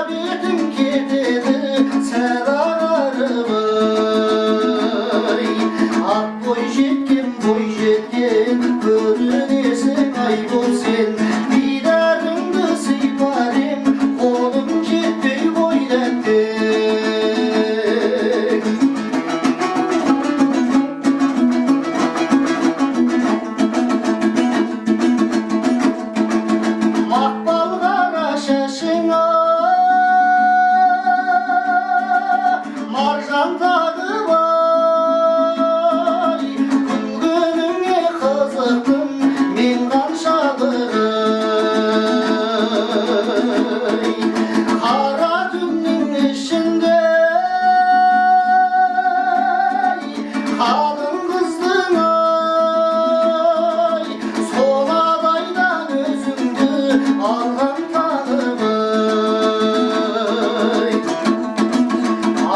betim ketedi sen ağarmay Ak boy jetken görünesin ay bol sen Didarыңды сыйпарым қолым жетпей бойдан тең Мақпал қара шашыңа маржан тағып ай күлгеніңе қызықтым мен қаншалығай қара түннің ішінде қалың қыздың ай сол абайдан өзіңді алған танымай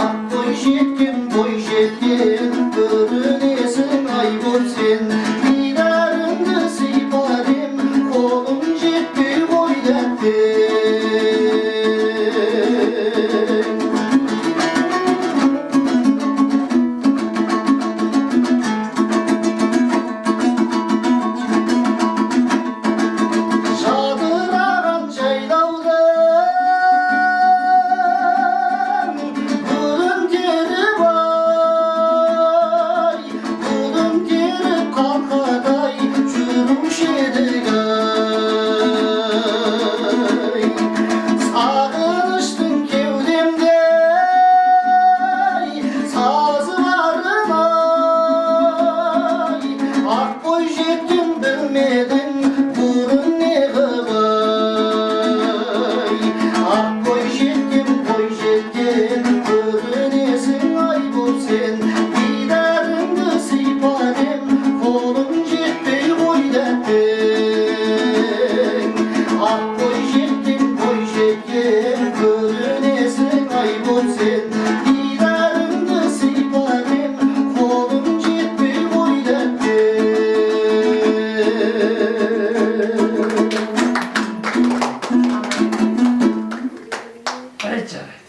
ақ бой жеткен көрінесің ай бол сен дидарыңды сыйпарым қолым жетпей қойдан тең жадыраған жайлаудың гүлін теріп ай гүлін теріп қалқадай жүруші едік ай сағыныштың кеудемде сазы барым ай ақ бой жеткен білмедің бұрын не қып ай ақ бой жеткен көрінесің ай бол сен дидарыңды сыйпарым қолым жетпей қойдан тең ақ бой жеткен көрінесің ай бол сен дидарыңды сыйпарым қолым жетпей қойдан тең Жарайды, жарайды.